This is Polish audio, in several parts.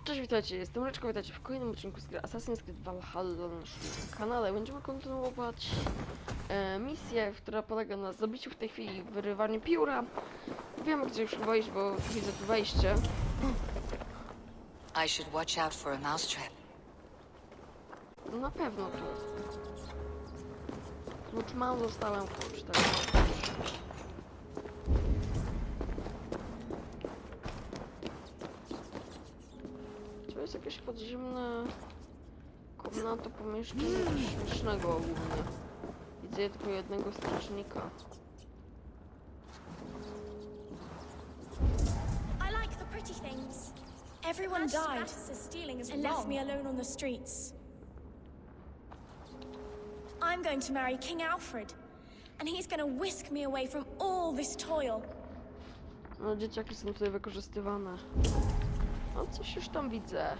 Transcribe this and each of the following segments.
Cześć, witajcie, jestem Ryczko, witajcie w kolejnym odcinku z gry Assassin's Creed Valhalla na naszym kanale. Będziemy kontynuować misję, która polega na zabiciu w tej chwili wyrywaniu pióra. Wiemy, gdzie już wejść, bo widzę tu wejście. I should watch out for a mousetrap. No na pewno tu. Klucz mam, dostałem klucz, tak. To jest jakieś podziemne komnato pomieszczenie coś śmiesznego ogólnie. Widzę tylko jednego strażnika. I like the pretty things. Everyone died and left me alone on the streets. I'm going to marry King Alfred, and he's going to whisk me away from all this toil. No, dzieciaki są tutaj wykorzystywane. No, coś już tam widzę.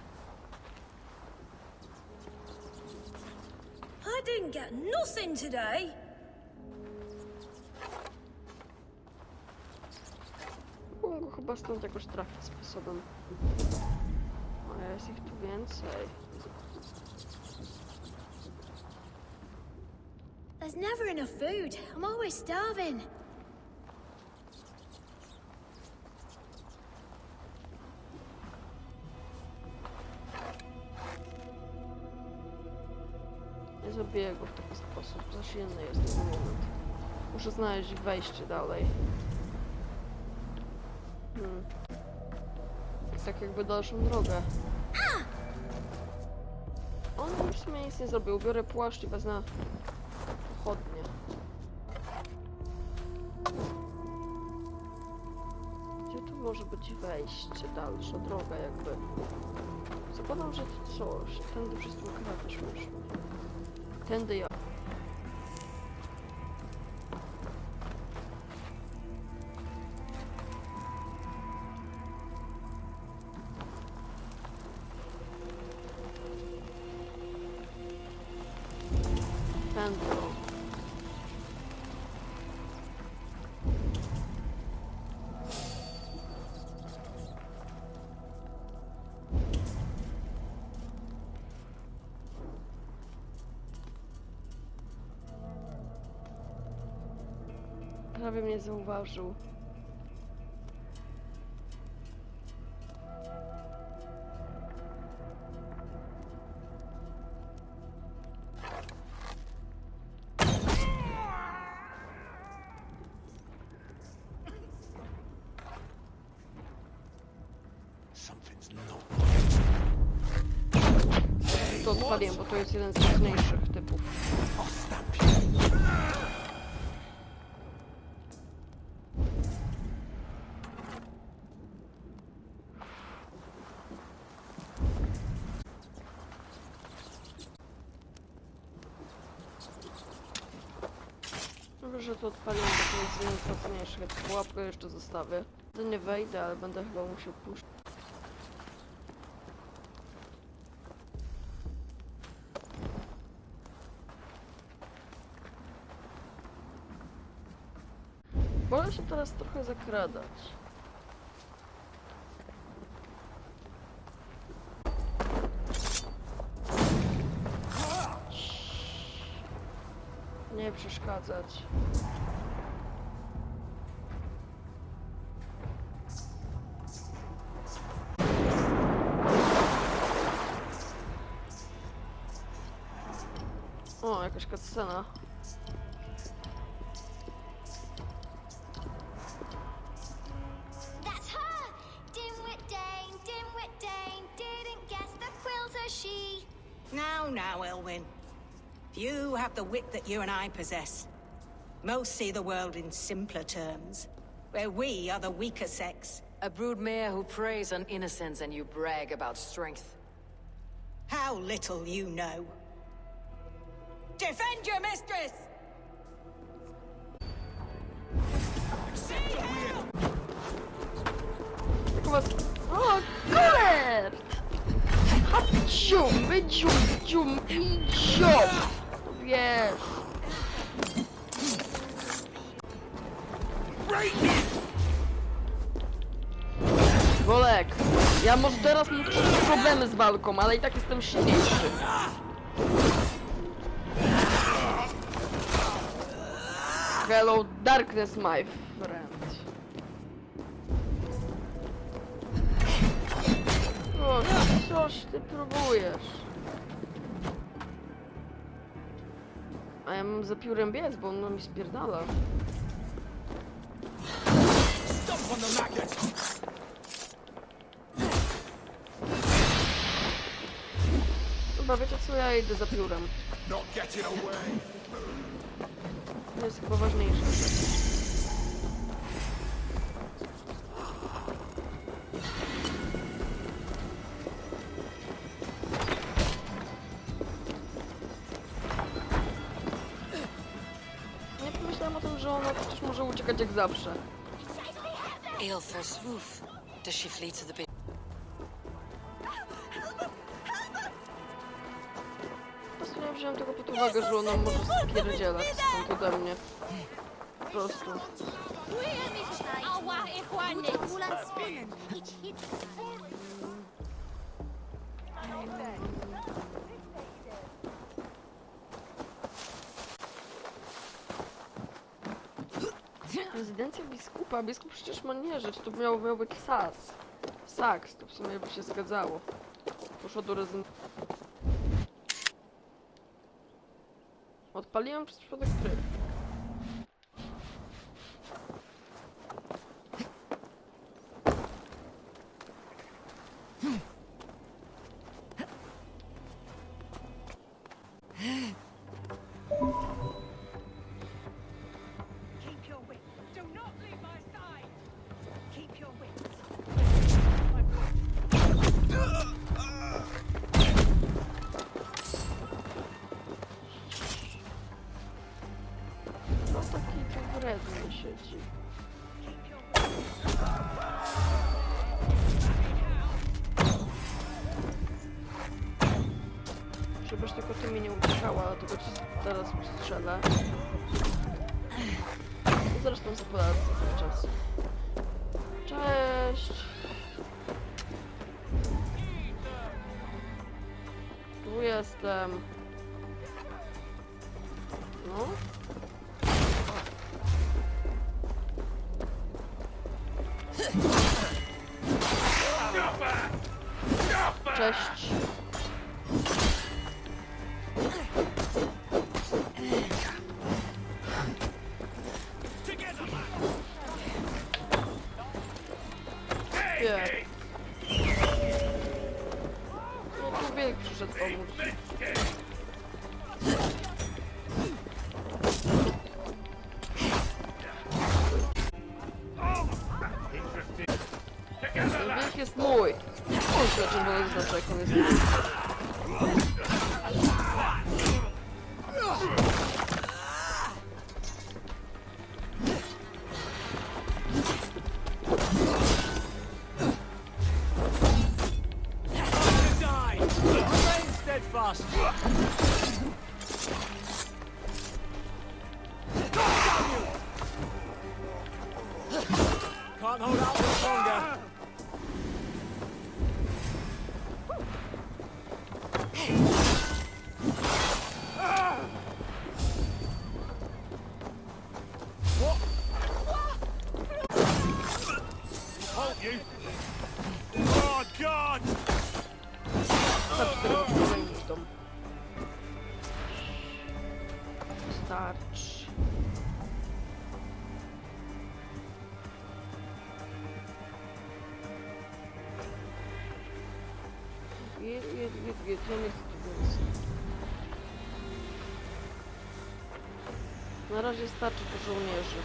I didn't get nothing today. Mogę go chyba stąd jakoś trafić sposobem. Ale jest ich tu więcej. There's never enough food. I'm always starving. Nie zabiję go w taki sposób. Za silny jest ten moment. Muszę znaleźć wejście dalej. Tak jakby dalszą drogę. On w sumie nic nie zrobił. Biorę płaszcz i wezmę pochodnie. Gdzie tu może być wejście? Dalsza droga jakby. Zakładam, że to coś. Tędy przez tą kratę szłyśmy. Tędy ja. Tędy. Prawie mnie zauważył. To odpaliłem, bo to jest jeden z trudniejszych typów. Dobrze, że to odpaliłem, bo to jest jeden z trudniejszych. Pułapkę jeszcze zostawię. To nie wejdę, ale będę chyba musiał puszczać. Wolę się teraz trochę zakradać. Nie przeszkadzać. O, jakaś cutscena. That's her! Dimwit Dane, didn't guess the quill's a she. Now, Elwyn. You have the wit that you and I possess. Most see the world in simpler terms, where we are the weaker sex. A broodmare who preys on innocence and you brag about strength. How little you know. Defend your mistress! O, kurde! Hapciu, wyciu, i ciu! Wiesz. Wolek, ja może teraz mam troszeczkę problemy z walką, ale i tak jestem silniejszy. Hello, darkness, my friend. O, coś ty próbujesz. A ja mam za piórem biec, bo on mi spierdala. Chyba wiecie co, ja idę za piórem. To jest chyba ważniejsze. Nie pomyślałam o tym, że ona przecież może uciekać jak zawsze. Aelfir's roof. Does she flee to the bit? Po prostu nie wziąłem tego pod uwagę, że ona może spierdzielać stąd ode mnie. Po prostu. Rezydencja biskupa. Biskup przecież ma nie żyć. To miał być Saks. To w sumie by się zgadzało. Poszło do rezydencji. Odpaliłem przez przypadek tryb. Keep your wits. Do not leave my side. Keep your wits. No taki tu wredny siedzi. Żebyś tylko ty mnie nie uciekała, dlatego ci teraz strzelę. Zresztą zaporadzę cały czas. Cześć! Tu jestem. No? Cześć. Nie. No tu wielk przyszedł pomóc. Ten wielk jest mój. On się czerwony znaczek, on jest mój. Steadfast. Can't hold out much longer. What? Hold you. Oh God! Starcz. Ja nie chcę tu więcej. Na razie starczy to żołnierzy.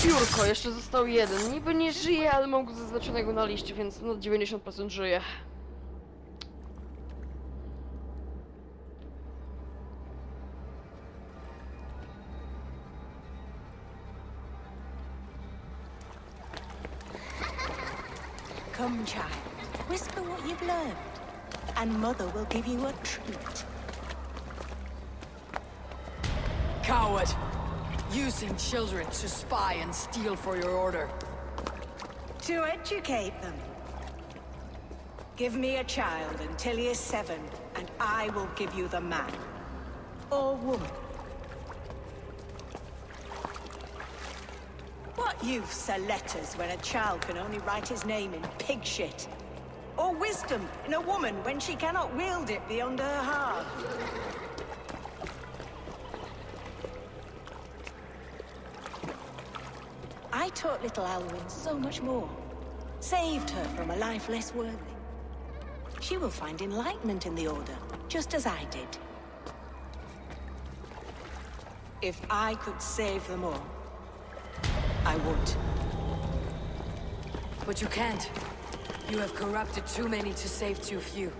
Piórko, jeszcze został jeden. Niby nie żyje, ale mam go zaznaczonego na liście, więc no 90% żyje. Come, child. Whisper what you've learned, and Mother will give you a treat. Coward! Using children to spy and steal for your order. To educate them. Give me a child until he is 7, and I will give you the man. Or woman. What use are letters when a child can only write his name in pig shit? Or wisdom in a woman when she cannot wield it beyond her heart? I taught little Alwyn so much more. Saved her from a life less worthy. She will find enlightenment in the Order, just as I did. If I could save them all, I would. But you can't. You have corrupted too many to save too few.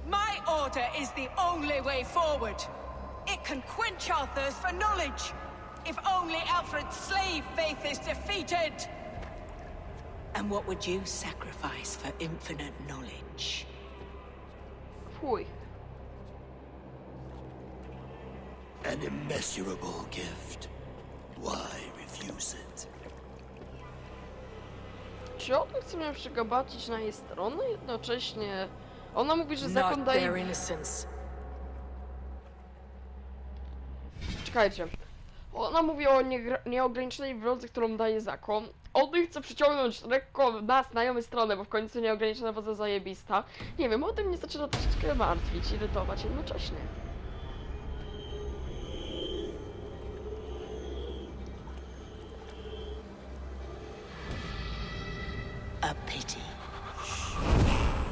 My Order is the only way forward. It can quench our thirst for knowledge. If only Alfred's slave faith is defeated. And what would you sacrifice for infinite knowledge? Fuj. An immeasurable gift. Why refuse it? Czy on chce mnie przygabacić na jej stronę? Jednocześnie ona mówi, że Not zakon daje... their innocence. Czekajcie. Ona mówi o nieograniczonej wrodze, którą daje zakon. On chce przyciągnąć lekko nas na ją stronę, bo w końcu nieograniczona władza zajebista. Nie wiem, o tym mnie zaczyna troszeczkę martwić, irytować jednocześnie. A pity.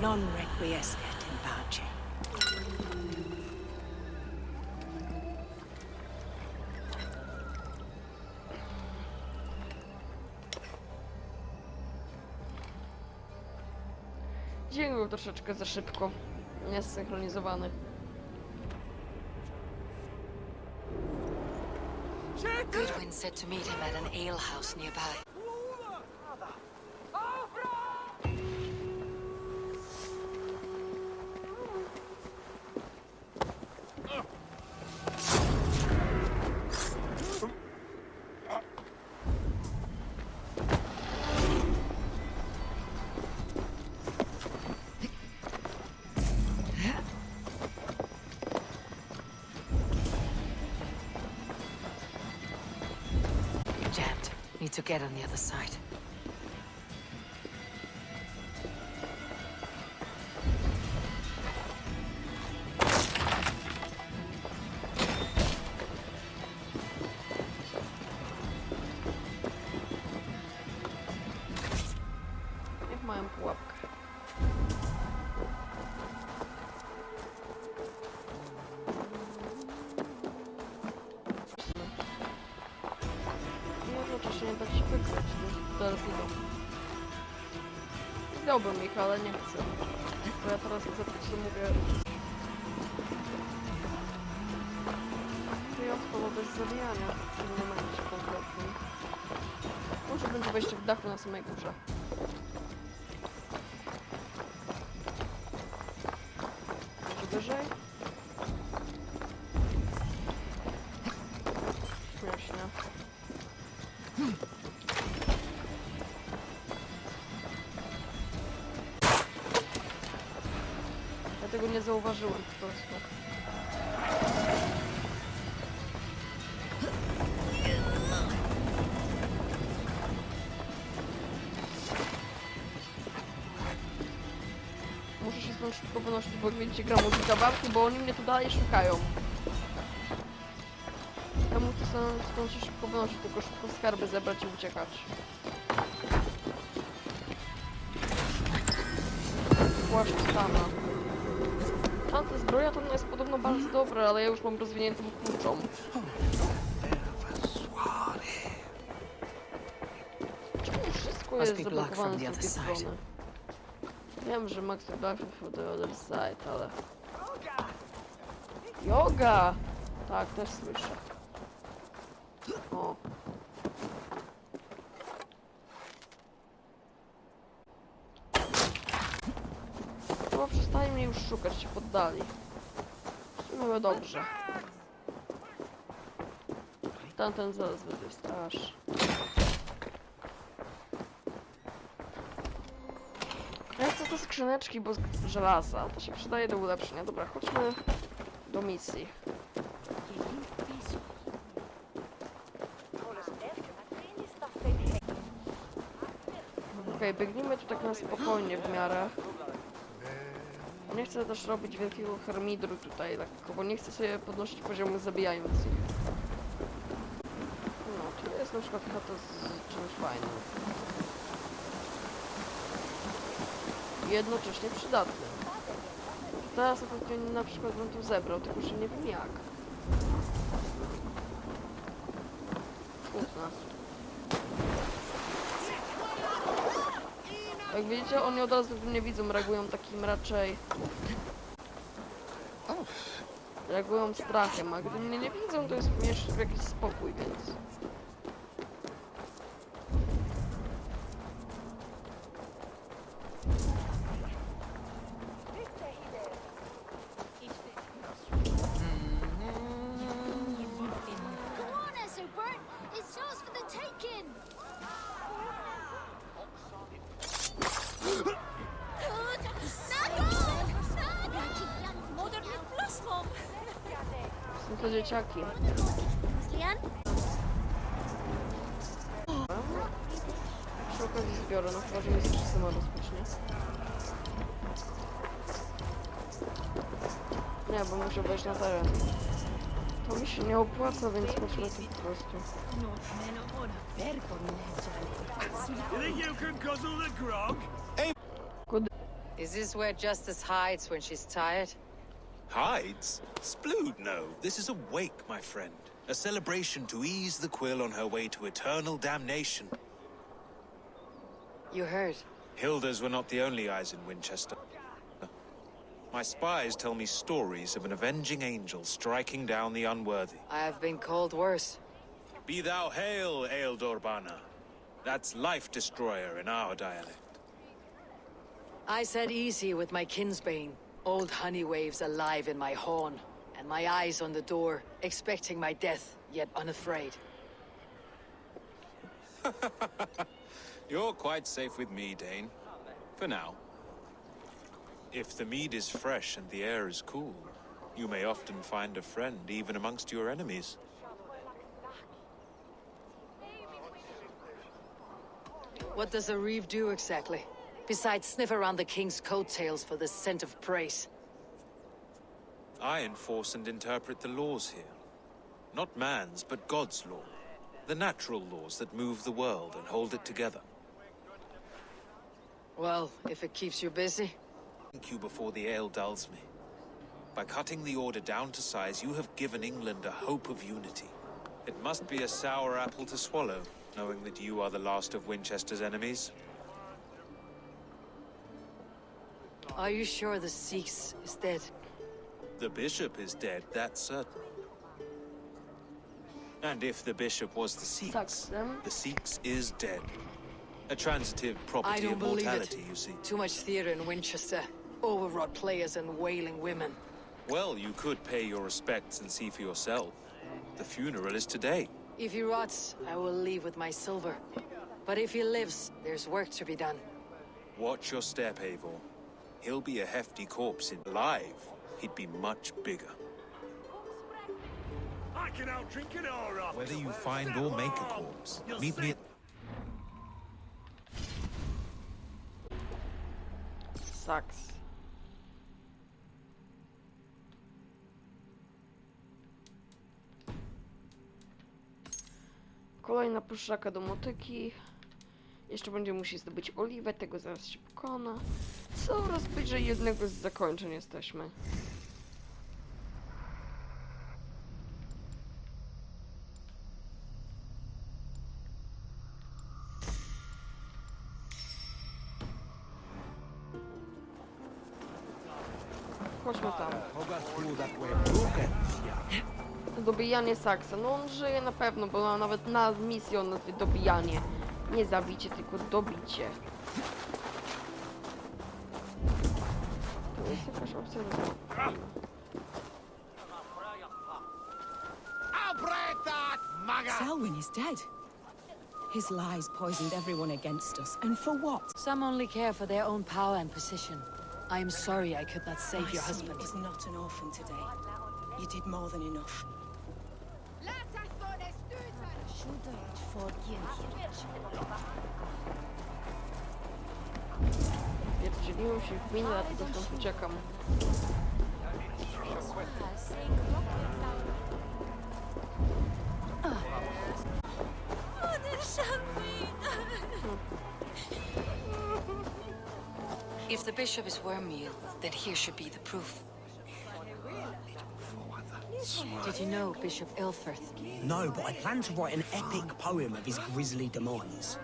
Non requiescat in pace. Dźwięk był troszeczkę za szybko. Niesynchronizowany. Goodwin said to meet him at an alehouse nearby. Jammed. Need to get on the other side. Niech mają pułapkę. Jednocześnie nie dać się wygrać, teraz idą. Zdałbym ich, ale nie chcę. Bo ja teraz chcę, co mówię. Wyjątkowo bez zabijania w tym momencie konkretnym. Może będzie wejście w dachu na samej górze. Może wyżej? Śmiesznie. Ja tego nie zauważyłem po prostu. Muszę się stąd szybko wynosić, bo jak widzicie, gra muzyka babki, bo oni mnie tu dalej szukają. Ja muszę stąd się szybko wynosić, tylko szybko skarby zebrać i uciekać. Płaszcz stana. Tamta zbroja to jest podobno bardzo dobra, ale ja już mam rozwiniętą kluczą. Czemu wszystko jest zablokowane z drugiej strony? Wiem, że Max Black for the other side, ale... Yoga! Tak, też słyszę. O. już szukać, się poddali. No dobrze. Tamten zaraz będzie straż. Ja chcę te skrzyneczki, bo żelaza to się przydaje do ulepszenia. Dobra, chodźmy do misji. Okej, biegnijmy tu tak na spokojnie w miarę. Nie chcę też robić wielkiego harmidru tutaj, lekko, bo nie chcę sobie podnosić poziomu zabijając ich. No, tu jest na przykład chata z czymś fajnym. Jednocześnie przydatnym. Teraz na przykład bym tu zebrał, tylko że nie wiem jak. Smutne. Jak widzicie, oni od razu mnie widzą, reagują takim raczej... Reagują strachem, a gdy mnie nie widzą, to jest jeszcze jakiś spokój, więc... Come on, Esobert! It's yours for the taking! Są to dzieciaki. Lian? Przy okazji zbiorę, no chyba, że mi się sama rozpocznie. Nie, bo muszę wejść na teren. To mi się nie opłaca, więc chodźmy tu po prostu. You think you can guzzle the grog? Is this where Justice hides when she's tired? Hides? Splood, no. This is a wake, my friend. A celebration to ease the quill on her way to eternal damnation. You heard. Hilda's were not the only eyes in Winchester. My spies tell me stories of an avenging angel striking down the unworthy. I have been called worse. Be thou hail, Ealdorbanna. That's life destroyer in our dialect. I said easy with my kinsbane. Old honey waves alive in my horn, and my eyes on the door, expecting my death, yet unafraid. You're quite safe with me, Dane. For now. If the mead is fresh and the air is cool, you may often find a friend even amongst your enemies. What does a reeve do exactly? Besides sniff around the king's coattails for the scent of praise. I enforce and interpret the laws here. Not man's, but God's law. The natural laws that move the world and hold it together. Well, if it keeps you busy. Thank you before the ale dulls me. By cutting the order down to size, you have given England a hope of unity. It must be a sour apple to swallow, knowing that you are the last of Winchester's enemies. Are you sure the Sikhs is dead? The bishop is dead, that's certain. And if the bishop was the Sikhs, the Sikhs is dead. A transitive I property don't of believe mortality, it. you see. Too much theater in Winchester. Overwrought players and wailing women. Well, you could pay your respects and see for yourself. The funeral is today. If he rots, I will leave with my silver. But if he lives, there's work to be done. Watch your step, Eivor. He'll be a hefty corpse in live. He'd be much bigger. I can outdrink an aura. Whether you find or make a corpse, meet me at... Sucks. Kolejna puszczaka do motyki. Jeszcze będzie musiał zdobyć oliwę, tego zaraz się pokona. Coraz bliżej jednego z zakończeń jesteśmy. Chodźmy tam. Dobijanie Saksa. No on żyje na pewno, bo ma nawet na misję on nazwie dobijanie. Nie zabicie, tylko dobicie. jest jakaś opcja. Selwyn is dead. His lies poisoned everyone against us, and for what? Some only care for their own power and position. I am sorry I could not save your husband. is not an orphan today. You did more than enough. Pierdzieliłem się w minę, dlatego stąd uciekam. If the bishop is Wormmeal, then here should be the proof. Did you know Bishop Ilfrith? No, but I plan to write an epic poem of his grisly demise.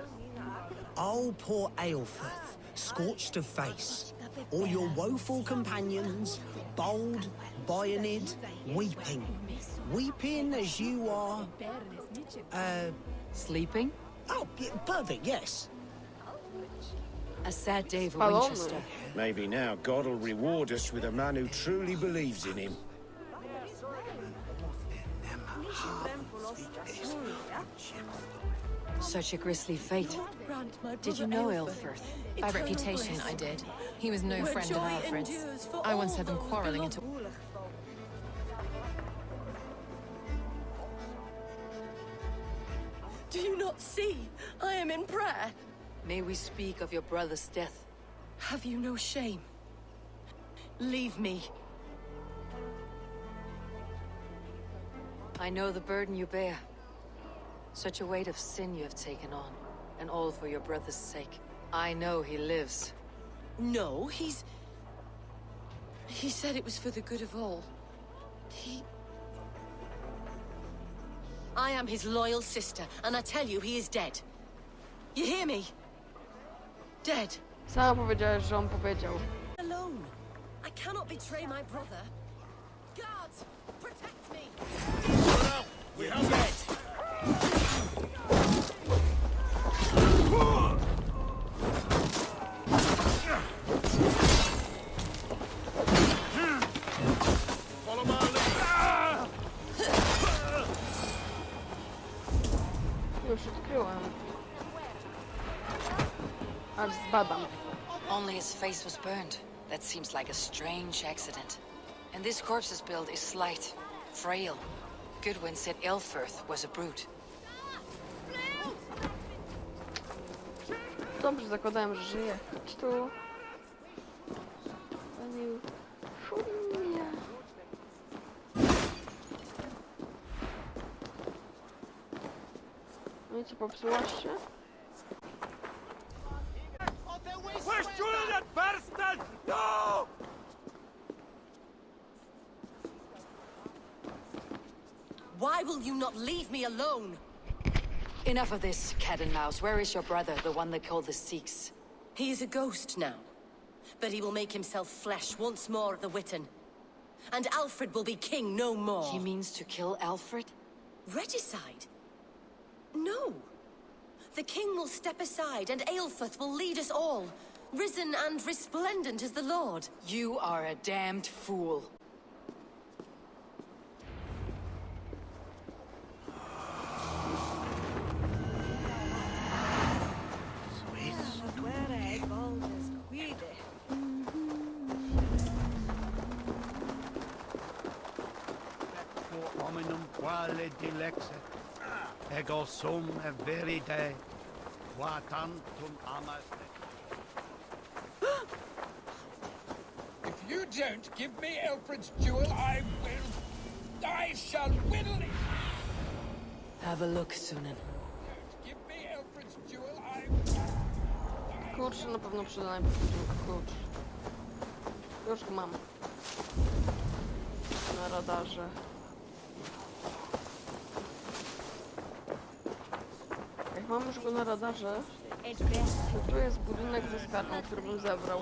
Oh, poor Aelfrith, scorched of face, all your woeful companions, bold, Bionid, weeping. Weeping as you are... Sleeping? Oh, yeah, perfect, yes. A sad day for Palony. Winchester. Maybe now God will reward us with a man who truly believes in him. Such a grisly fate. Did you know Ilfrith? By reputation, I did. He was no friend of Alfred's. I once had them quarrelling into... Do you not see? I am in prayer. May we speak of your brother's death? Have you no shame? Leave me. I know the burden you bear. Such a weight of sin you have taken on, and all for your brother's sake. I know he lives. No, He said it was for the good of all. I am his loyal sister, and I tell you, he is dead. You hear me? Dead. Sama powiedziałeś, że on powiedział. Alone. I cannot betray my brother. Guards, protect me. We have dead. Follow my lead. Już odkryłem. Aż zbadam. Only his face was burned. That seems like a strange accident. And this corpse's build is slight, frail. Goodwin said Ilfrith was a brute. Dobrze, zakładałem, że żyje. Chodź tu. Paniu. Funia. No i co, popsułaś się? Question that bastard! No! Why will you not leave me alone? Enough of this, cat and mouse. Where is your brother, the one they call the Sikhs? He is a ghost now. But he will make himself flesh once more at the Witten. And Alfred will be king no more. He means to kill Alfred? Regicide? No. The king will step aside, and Aelfrith will lead us all, risen and resplendent as the Lord. You are a damned fool. Hominum quale dilexet, ego sum verite, qua tantum amaste. If you don't give me Alfred's jewel, I shall whittle it! Have a look, Sunan. Give me Alfred's jewel, Klucz na pewno przyda najpierw klucz. Już go mam. Na radarze. Jak mam już go na radarze, to tu jest budynek ze skarbą, który bym zebrał.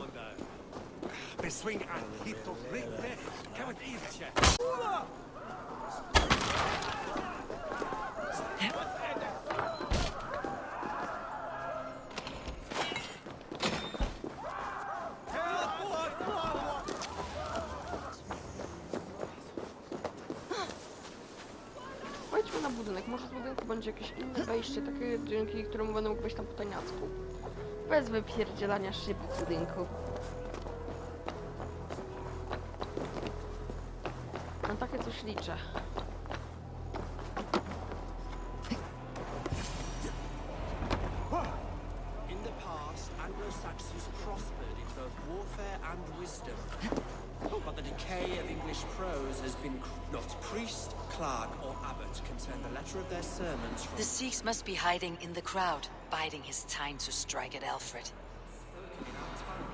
Wejdźmy na budynek. Może z budynku będzie jakieś inne wejście, takie dzięki któremu będę mógł wejść tam po tajniacku. Bez wypierdzielania szyb w budynku. Na takie coś liczę. In the past, Anglo-Saxons prospered in both warfare and wisdom. But the decay of English prose has been not priest, clerk, or abbot can turn the letter of their sermons from... The Sikhs must be hiding in the crowd, biding his time to strike at Alfred. In our tongue,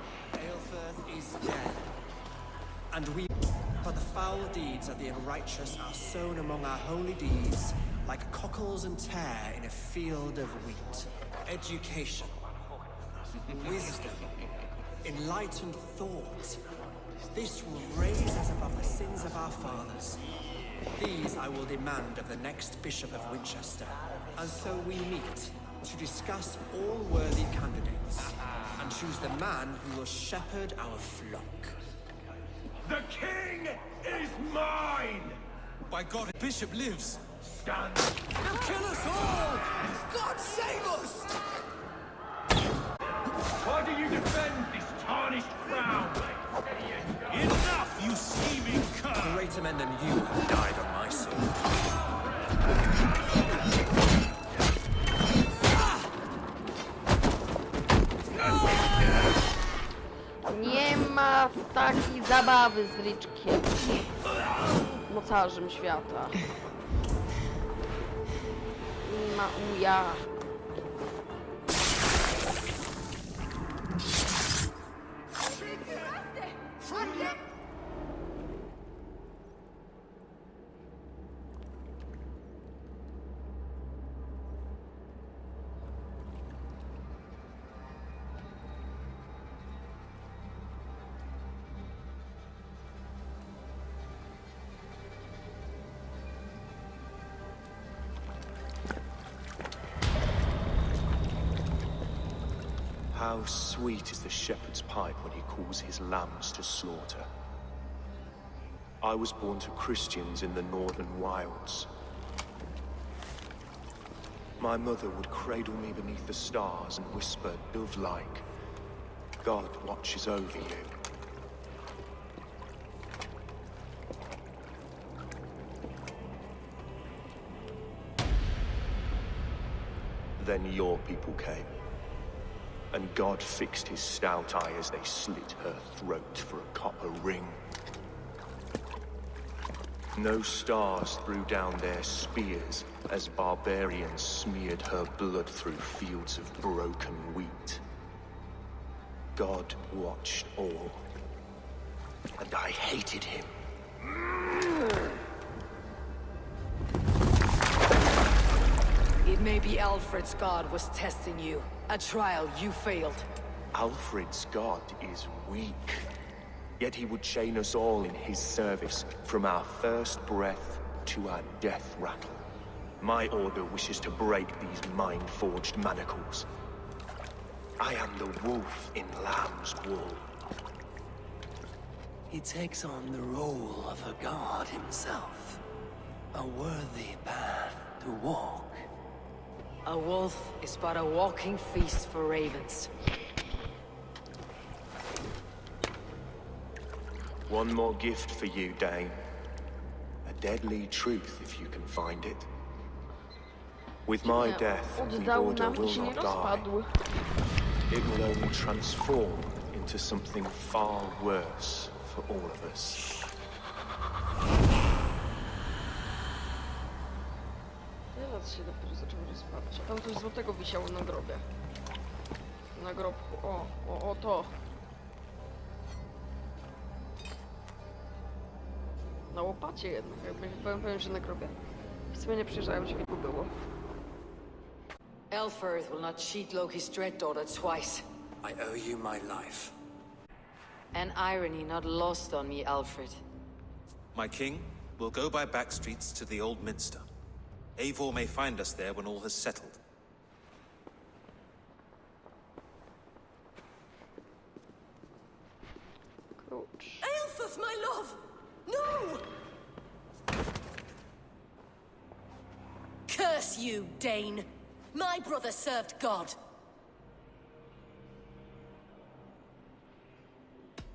Aelfirth is dead. And we... For the foul deeds of the unrighteous are sown among our holy deeds, like cockles and tare in a field of wheat. Education, wisdom, enlightened thought. This will raise us above the sins of our fathers. These I will demand of the next Bishop of Winchester. And so we meet to discuss all worthy candidates and choose the man who will shepherd our flock. The king is mine! By God, a bishop lives! Stand! He'll kill us all! God save us! Why do you defend this tarnished crown? Enough, you scheming cur! Greater men than you have died on my sword. Nie ma takiej zabawy z Liczkiem, mocarzem świata. Nie ma uja. How sweet is the shepherd's pipe when he calls his lambs to slaughter. I was born to Christians in the northern wilds. My mother would cradle me beneath the stars and whisper, dove-like, God watches over you. Then your people came. And God fixed his stout eye as they slit her throat for a copper ring. No stars threw down their spears as barbarians smeared her blood through fields of broken wheat. God watched all, and I hated him. It may be Alfred's god was testing you. A trial you failed. Alfred's god is weak. Yet he would chain us all in his service, from our first breath to our death rattle. My order wishes to break these mind-forged manacles. I am the wolf in lamb's wool. He takes on the role of a god himself. A worthy path to walk. A wolf is but a walking feast for ravens. One more gift for you, Dane. A deadly truth, if you can find it. With my death, the Order will not die. It will only transform into something far worse for all of us. Teraz się dopiero zaczęło rozpadać. A tam coś złotego wisiało na grobie. Na grobku. O to. Na łopacie jednak. Byłem pewien, że na grobie. W sumie nie przyjrzałem się, jak to było. Elfirth will not cheat Loki's dread daughter twice. I owe you my life. An irony not lost on me, Alfred. My king, we'll go by back streets to the Old Minster. Eivor may find us there when all has settled. Coach. Aelfirth, my love! No! Curse you, Dane! My brother served God.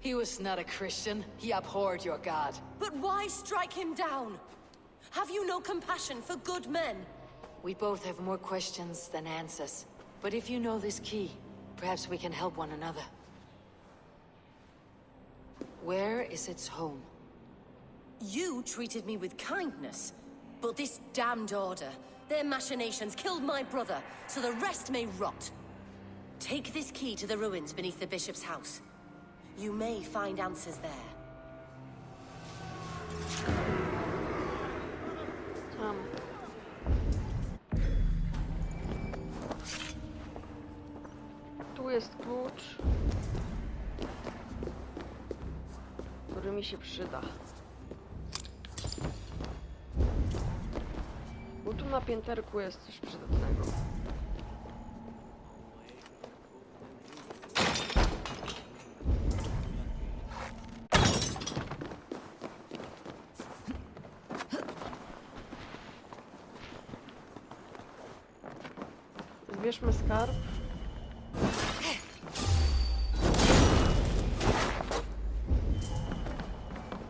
He was not a Christian. He abhorred your god. But why strike him down? Have you no compassion for good men? We both have more questions than answers. But if you know this key, perhaps we can help one another. Where is its home? You treated me with kindness, but this damned order, their machinations killed my brother, so the rest may rot. Take this key to the ruins beneath the bishop's house. You may find answers there. Tu jest klucz, który mi się przyda. Bo tu na pięterku jest coś przydatnego. Zbierzmy skarb.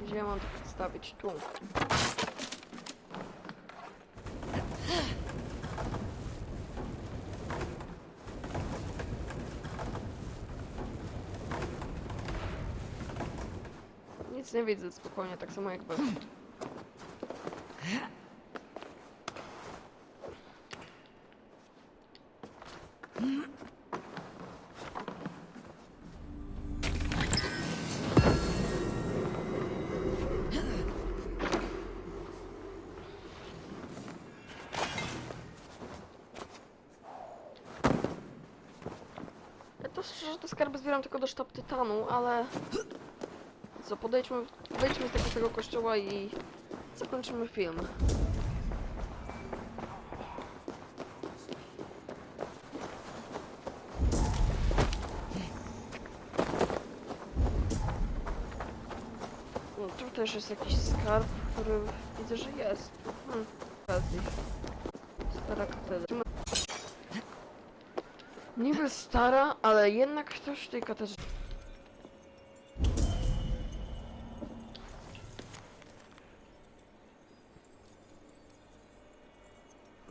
Gdzie ja mam to przedstawić? Tu. Nic nie widzę, spokojnie, tak samo jak był. Szczerze, te skarby zbieram tylko do sztab tytanu, ale co, wejdźmy z tego kościoła i zakończymy film. No, tu też jest jakiś skarb, który widzę, że jest. Stara katedra. Niby stara, ale jednak ktoś w tej katedrze.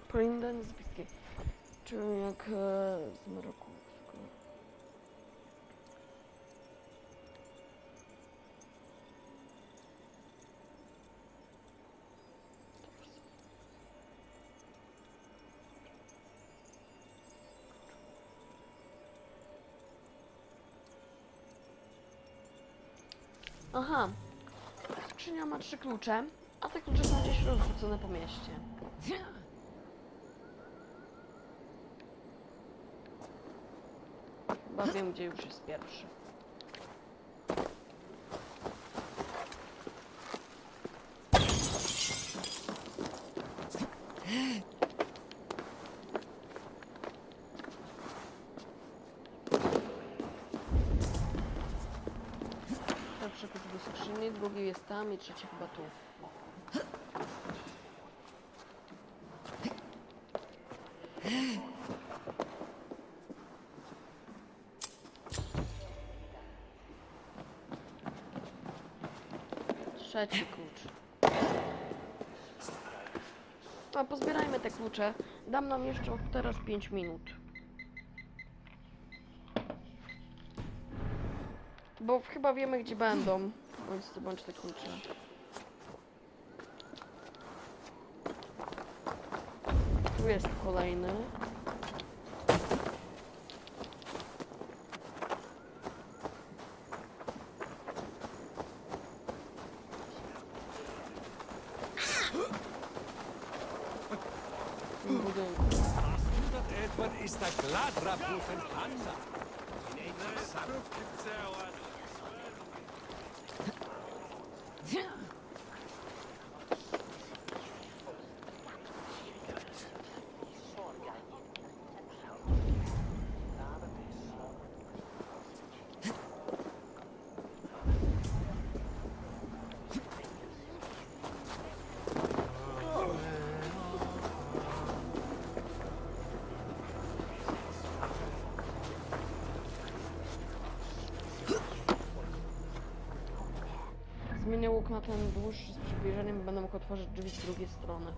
Polindanie zbitkie. Czuję jak z mroku. Aha, skrzynia ma 3 klucze, a te klucze są gdzieś rozrzucone po mieście. Chyba wiem, gdzie już jest pierwszy. Pierwszy klucz do skrzyni, drugi jest tam i trzeci chyba tu. Trzeci klucz. A pozbierajmy te klucze. Dam nam jeszcze teraz 5 minut. Bo chyba wiemy, gdzie będą. Bądź te klucze. Tu jest kolejny. W tym budynku. Edward is the glad raputin panda. mógł na ten dłuższy z przybliżeniem, będę mógł otworzyć drzwi z drugiej strony.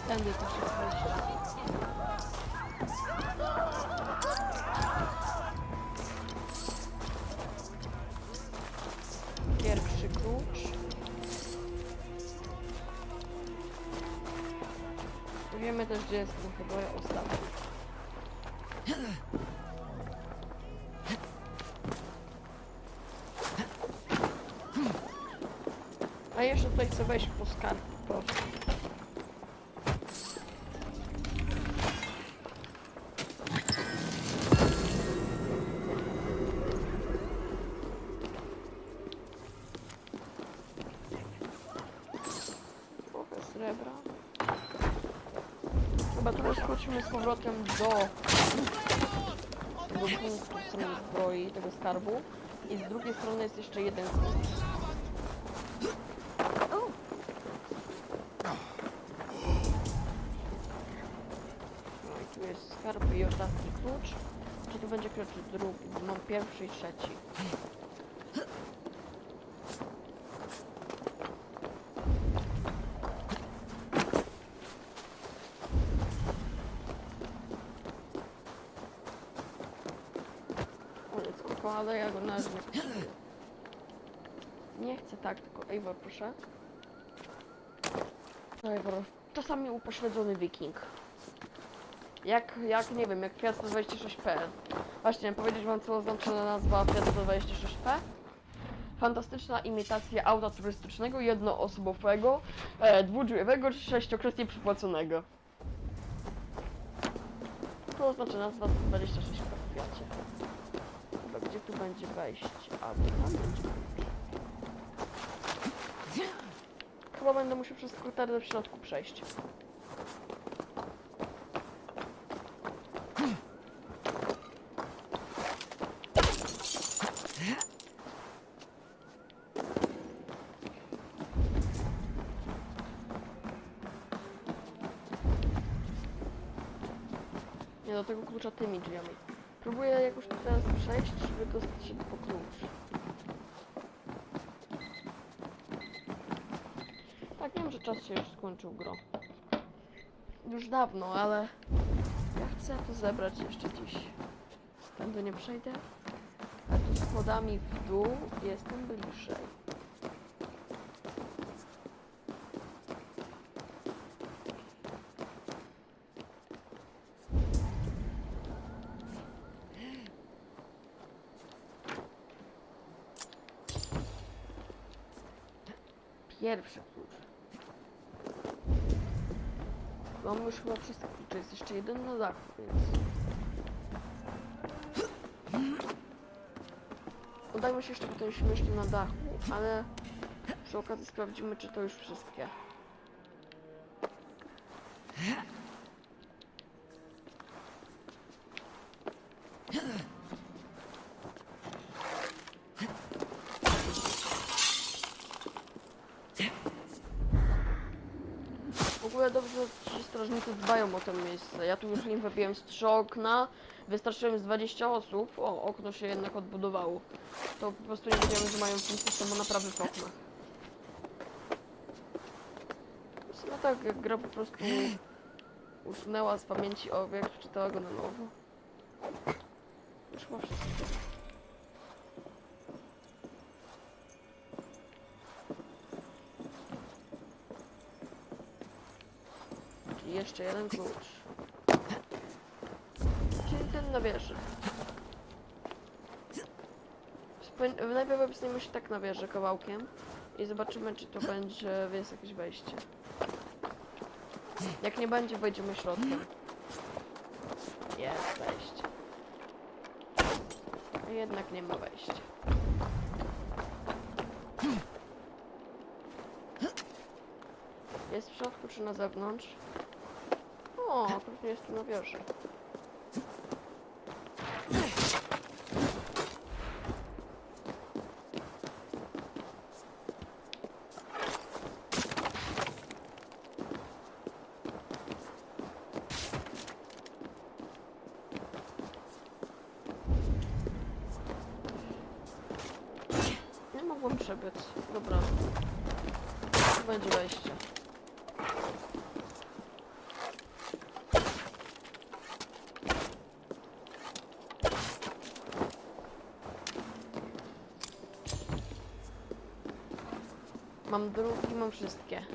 Tędy to się wejść. Pierwszy klucz. Wiemy też, gdzie jest ten chyba ostatni. A jeszcze tutaj chcę wejść po skarb, proszę. Srebra. Chyba teraz wrócimy z powrotem do tego punktu strony zbroi, tego skarbu. I z drugiej strony jest jeszcze jeden klucz. No i tu jest skarb i ostatni klucz. Czy tu będzie klucz drugi? Mam pierwszy i trzeci. Ale ja go nawet nie kupuję. Nie chcę tak, tylko Eivor, proszę. No Eivor, czasami upośledzony wiking. Jak nie wiem, jak Fiat 126P. Właśnie, powiedzieć wam, co oznacza nazwa Fiat 126P? Fantastyczna imitacja auta turystycznego, jednoosobowego, dwudrzwiowego, sześciokrotnie przypłaconego. To oznacza nazwa 126P w Fiacie. Gdzie tu będzie wejście? A tu tam będzie klucz. Chyba będę musiał przez kotary w środku przejść. Nie, do tego klucza tymi drzwiami. Próbuję jakoś tu teraz przejść, żeby dostać się po klucz. Tak, wiem, że czas się już skończył, gro. Już dawno, ale ja chcę to zebrać jeszcze dziś. Tędy nie przejdę, a tu schodami w dół jestem bliżej. Pierwszy klucz. Mam już chyba wszystkie klucze, jest jeszcze jeden na dachu, więc... Udajmy się jeszcze po ten śmieszny na dachu, ale przy okazji sprawdzimy, czy to już wszystkie. ogóle dobrze ci strażnicy dbają o to miejsce. Ja tu już im wybiłem z 3 okna, wystarczyłem z 20 osób. O, okno się jednak odbudowało. To po prostu nie wiedziałem, że mają ten system naprawy w oknach. No tak, jak gra po prostu usunęła z pamięci obiekt, przeczytała go na nowo. Już chyba wszystko. I jeszcze jeden klucz. Czyli ten na wieży. Najpierw obstaniemy się tak na wieży kawałkiem i zobaczymy, czy to będzie, jest jakieś wejście. Jak nie będzie, wejdziemy środkiem. Jest wejście. A jednak nie ma wejścia. Jest w środku czy na zewnątrz? O, pewnie jest tu na wieży. Nie mogłem przebiec. Dobra. Tu będzie wejście. Mam drugi, mam wszystkie.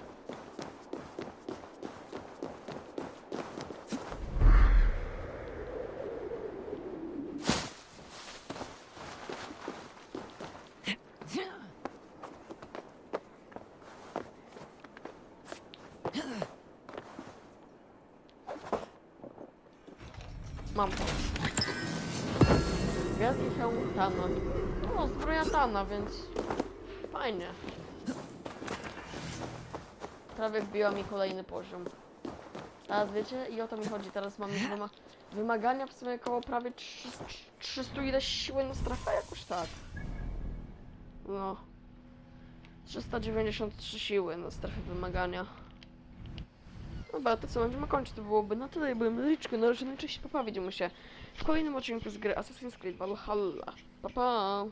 Mam to. Wielki hełm Tana. O, zbroja Tana, więc fajnie. Prawie wbiła mi kolejny poziom. Teraz wiecie, i o to mi chodzi. Teraz mam wymagania w sumie około prawie 300 ileś siły na strefę, jakoś tak. No. 393 siły na strefę wymagania. Dobra, to co, będziemy kończyć. To byłoby na tyle. Byłem Liczku. Na razie najczęściej popa. Widzimy się w kolejnym odcinku z gry Assassin's Creed Valhalla. Pa, pa!